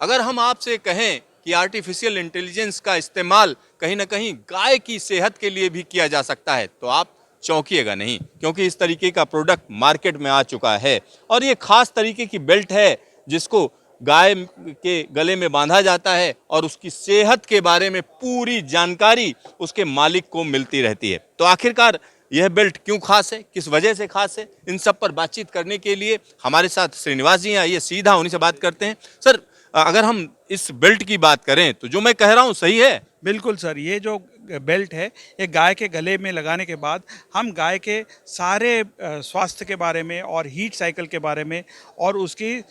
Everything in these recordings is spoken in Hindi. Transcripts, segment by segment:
अगर हम आपसे कहें कि आर्टिफिशियल इंटेलिजेंस का इस्तेमाल कहीं ना कहीं गाय की सेहत के लिए भी किया जा सकता है तो आप चौंकिएगा नहीं, क्योंकि इस तरीके का प्रोडक्ट मार्केट में आ चुका है। और ये खास तरीके की बेल्ट है जिसको गाय के गले में बांधा जाता है और उसकी सेहत के बारे में पूरी जानकारी उसके मालिक को मिलती रहती है। तो आखिरकार यह बेल्ट क्यों खास है, किस वजह से खास है, इन सब पर बातचीत करने के लिए हमारे साथ श्रीनिवास जी हैं। आइए सीधा उन्हीं से बात करते हैं। सर, अगर हम इस बेल्ट की बात करें तो जो मैं कह रहा हूं सही है? बिल्कुल सर, ये जो बेल्ट है ये गाय के गले में लगाने के बाद हम गाय के सारे स्वास्थ्य के बारे में और हीट साइकिल के बारे में और उसकी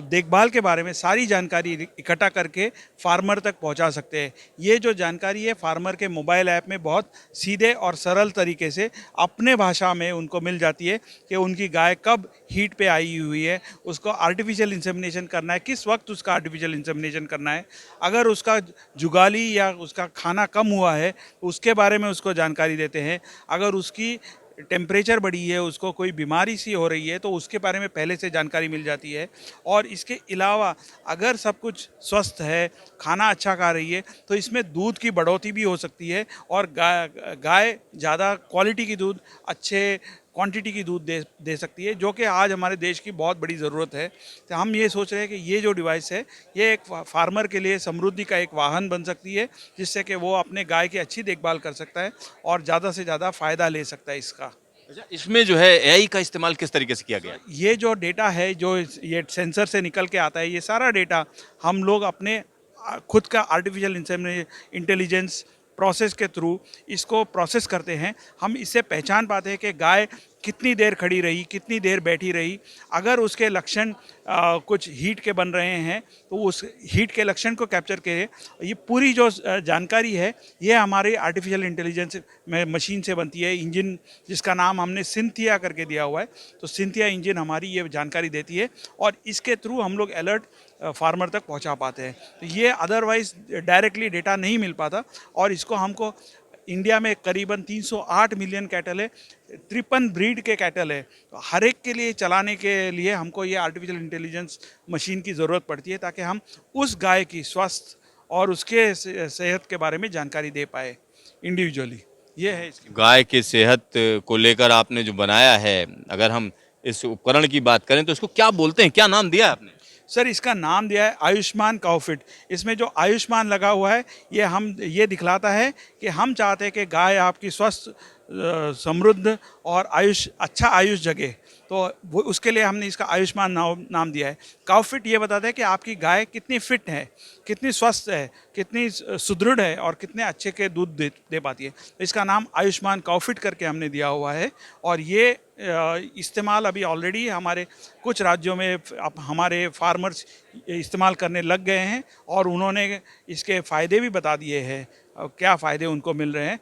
देखभाल के बारे में सारी जानकारी इकट्ठा करके फार्मर तक पहुंचा सकते हैं। ये जो जानकारी है फार्मर के मोबाइल ऐप में बहुत सीधे और सरल तरीके से अपने भाषा में उनको मिल जाती है कि उनकी गाय कब हीट पे आई हुई है, उसको आर्टिफिशियल इंसेमिनेशन करना है, किस वक्त उसका आर्टिफिशियल इंसेमिनेशन करना है, अगर उसका जुगाली या उसका खाना कम हुआ है उसके बारे में उसको जानकारी देते हैं, अगर उसकी टेम्परेचर बढ़ी है, उसको कोई बीमारी सी हो रही है तो उसके बारे में पहले से जानकारी मिल जाती है। और इसके अलावा अगर सब कुछ स्वस्थ है, खाना अच्छा खा रही है तो इसमें दूध की बढ़ोतरी भी हो सकती है और गाय ज़्यादा क्वालिटी की दूध, अच्छे क्वांटिटी की दूध दे सकती है, जो कि आज हमारे देश की बहुत बड़ी ज़रूरत है। तो हम ये सोच रहे हैं कि ये जो डिवाइस है ये एक फार्मर के लिए समृद्धि का एक वाहन बन सकती है, जिससे कि वो अपने गाय की अच्छी देखभाल कर सकता है और ज़्यादा से ज़्यादा फ़ायदा ले सकता है इसका। अच्छा, इसमें जो है एआई का इस्तेमाल किस तरीके से किया गया है? ये जो डेटा है जो ये सेंसर से निकल के आता है, ये सारा डेटा हम लोग अपने खुद का आर्टिफिशियल इंटेलिजेंस प्रोसेस के थ्रू इसको प्रोसेस करते हैं। हम इससे पहचान पाते हैं कि गाय कितनी देर खड़ी रही, कितनी देर बैठी रही। अगर उसके लक्षण कुछ हीट के बन रहे हैं तो उस हीट के लक्षण को कैप्चर करें। ये पूरी जो जानकारी है ये हमारे आर्टिफिशियल इंटेलिजेंस में मशीन से बनती है। इंजन जिसका नाम हमने सिंथिया करके दिया हुआ है, तो सिंथिया इंजन हमारी ये जानकारी देती है और इसके थ्रू हम लोग अलर्ट फार्मर तक पहुंचा पाते हैं। तो ये अदरवाइज डायरेक्टली डेटा नहीं मिल पाता और इसको हमको इंडिया में करीबन 308 मिलियन कैटल है, 53 ब्रीड के कैटल है, तो हर एक के लिए चलाने के लिए हमको ये आर्टिफिशियल इंटेलिजेंस मशीन की ज़रूरत पड़ती है ताकि हम उस गाय की स्वास्थ्य और उसके सेहत के बारे में जानकारी दे पाए इंडिविजुअली। ये है इसकी। गाय की सेहत को लेकर आपने जो बनाया है, अगर हम इस उपकरण की बात करें तो इसको क्या बोलते हैं, क्या नाम दिया है आपने? सर, इसका नाम दिया है आयुष्मान काउफिट। इसमें जो आयुष्मान लगा हुआ है ये दिखलाता है कि हम चाहते हैं कि गाय आपकी स्वस्थ, समृद्ध और अच्छा आयुष जगे, तो वो उसके लिए हमने इसका आयुष्मान नाम दिया है। काउफिट ये बताता है कि आपकी गाय कितनी फिट है, कितनी स्वस्थ है, कितनी सुदृढ़ है और कितने अच्छे के दूध दे पाती है। तो इसका नाम आयुष्मान काउफिट करके हमने दिया हुआ है और ये इस्तेमाल अभी ऑलरेडी हमारे कुछ राज्यों में हमारे फार्मर्स इस्तेमाल करने लग गए हैं और उन्होंने इसके फ़ायदे भी बता दिए हैं, क्या फ़ायदे उनको मिल रहे हैं।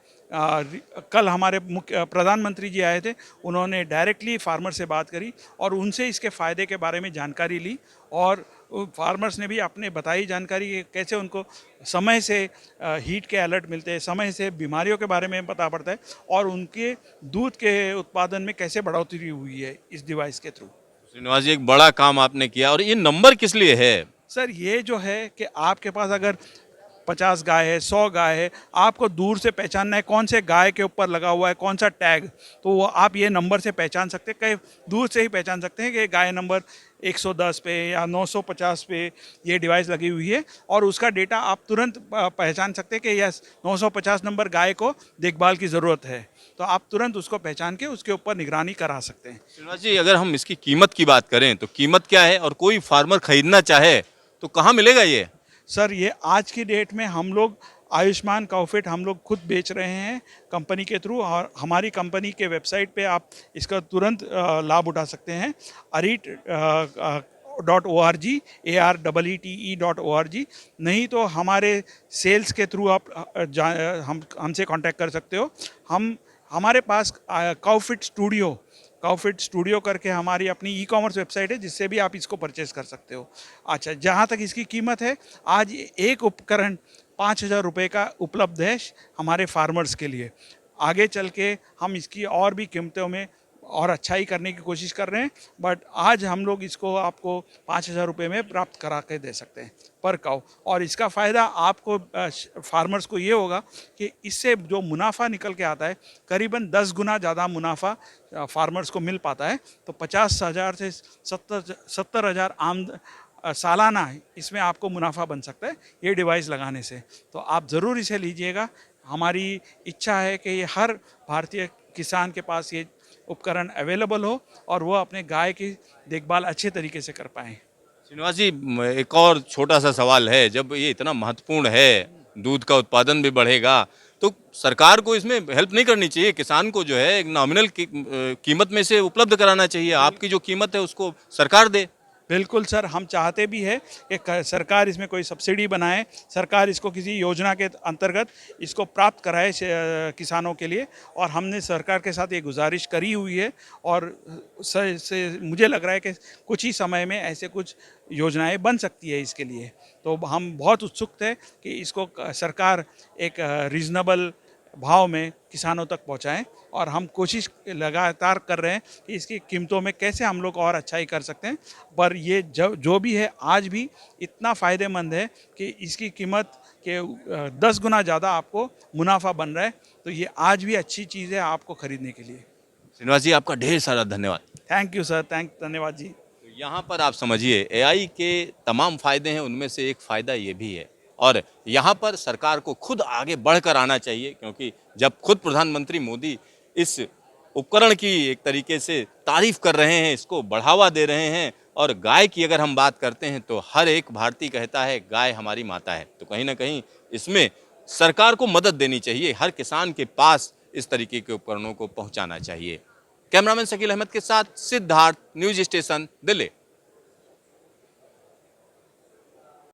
कल हमारे मुख्य प्रधानमंत्री जी आए थे, उन्होंने डायरेक्टली फार्मर से बात करी और उनसे इसके फ़ायदे के बारे में जानकारी ली और फार्मर्स ने भी अपने बताई जानकारी कि कैसे उनको समय से हीट के अलर्ट मिलते हैं, समय से बीमारियों के बारे में पता पड़ता है और उनके दूध के उत्पादन में कैसे बढ़ोतरी हुई है इस डिवाइस के थ्रू। श्रीनिवास जी, एक बड़ा काम आपने किया। और ये नंबर किस लिए है? सर, ये जो है कि आपके पास अगर 50 गाय है, 100 गाय है, आपको दूर से पहचानना है कौन से गाय के ऊपर लगा हुआ है कौन सा टैग, तो वो आप ये नंबर से पहचान सकते हैं। कई दूर से ही पहचान सकते हैं कि गाय नंबर 110 पे या 950 पे ये डिवाइस लगी हुई है और उसका डेटा आप तुरंत पहचान सकते हैं कि यस 950 नंबर गाय को देखभाल की ज़रूरत है, तो आप तुरंत उसको पहचान के उसके ऊपर निगरानी करा सकते हैं। श्रीनिवास जी, अगर हम इसकी कीमत की बात करें तो कीमत क्या है, और कोई फार्मर खरीदना चाहे तो कहाँ मिलेगा ये? सर, ये आज की डेट में हम लोग आयुष्मान काउफिट हम लोग खुद बेच रहे हैं कंपनी के थ्रू और हमारी कंपनी के वेबसाइट पे आप इसका तुरंत लाभ उठा सकते हैं। areet.org, AREETE.org, नहीं तो हमारे सेल्स के थ्रू आप हमसे कांटेक्ट कर सकते हो। हमारे पास काउफिट स्टूडियो करके हमारी अपनी ई कॉमर्स वेबसाइट है जिससे भी आप इसको परचेज कर सकते हो। अच्छा, जहाँ तक इसकी कीमत है, आज एक उपकरण 5,000 रुपये का उपलब्ध है हमारे फार्मर्स के लिए। आगे चल के हम इसकी और भी कीमतों में और अच्छाई करने की कोशिश कर रहे हैं, बट आज हम लोग इसको आपको 5,000 रुपये में प्राप्त करा के दे सकते हैं पर काऊ। और इसका फ़ायदा आपको फार्मर्स को ये होगा कि इससे जो मुनाफा निकल के आता है करीबन 10 गुना ज़्यादा मुनाफा फार्मर्स को मिल पाता है। तो 50,000 से 70,000 सालाना इसमें आपको मुनाफा बन सकता है ये डिवाइस लगाने से। तो आप ज़रूर इसे लीजिएगा। हमारी इच्छा है कि ये हर भारतीय किसान के पास ये उपकरण अवेलेबल हो और वो अपने गाय की देखभाल अच्छे तरीके से कर पाएँ। श्रीनिवास जी, एक और छोटा सा सवाल है, जब ये इतना महत्वपूर्ण है, दूध का उत्पादन भी बढ़ेगा, तो सरकार को इसमें हेल्प नहीं करनी चाहिए? किसान को जो है एक नॉमिनल कीमत में से उपलब्ध कराना चाहिए, आपकी जो कीमत है उसको सरकार दे। बिल्कुल सर, हम चाहते भी है कि सरकार इसमें कोई सब्सिडी बनाए, सरकार इसको किसी योजना के अंतर्गत इसको प्राप्त कराए किसानों के लिए। और हमने सरकार के साथ ये गुजारिश करी हुई है और मुझे लग रहा है कि कुछ ही समय में ऐसे कुछ योजनाएं बन सकती है इसके लिए। तो हम बहुत उत्सुक थे कि इसको सरकार एक रीज़नेबल भाव में किसानों तक पहुंचाएं और हम कोशिश लगातार कर रहे हैं कि इसकी कीमतों में कैसे हम लोग और अच्छाई कर सकते हैं। पर ये जो भी है आज भी इतना फ़ायदेमंद है कि इसकी कीमत के 10 गुना ज़्यादा आपको मुनाफा बन रहा है। तो ये आज भी अच्छी चीज़ है आपको ख़रीदने के लिए। श्रीनिवास जी, आपका ढेर सारा धन्यवाद। थैंक यू सर, धन्यवाद जी। तो यहाँ पर आप समझिए, एआई के तमाम फायदे हैं, उनमें से एक फ़ायदा ये भी है। और यहाँ पर सरकार को खुद आगे बढ़कर आना चाहिए, क्योंकि जब खुद प्रधानमंत्री मोदी इस उपकरण की एक तरीके से तारीफ कर रहे हैं, इसको बढ़ावा दे रहे हैं, और गाय की अगर हम बात करते हैं तो हर एक भारतीय कहता है गाय हमारी माता है, तो कहीं ना कहीं इसमें सरकार को मदद देनी चाहिए, हर किसान के पास इस तरीके के उपकरणों को पहुंचाना चाहिए। कैमरामैन शकील अहमद के साथ सिद्धार्थ, न्यूज स्टेशन, दिल्ली।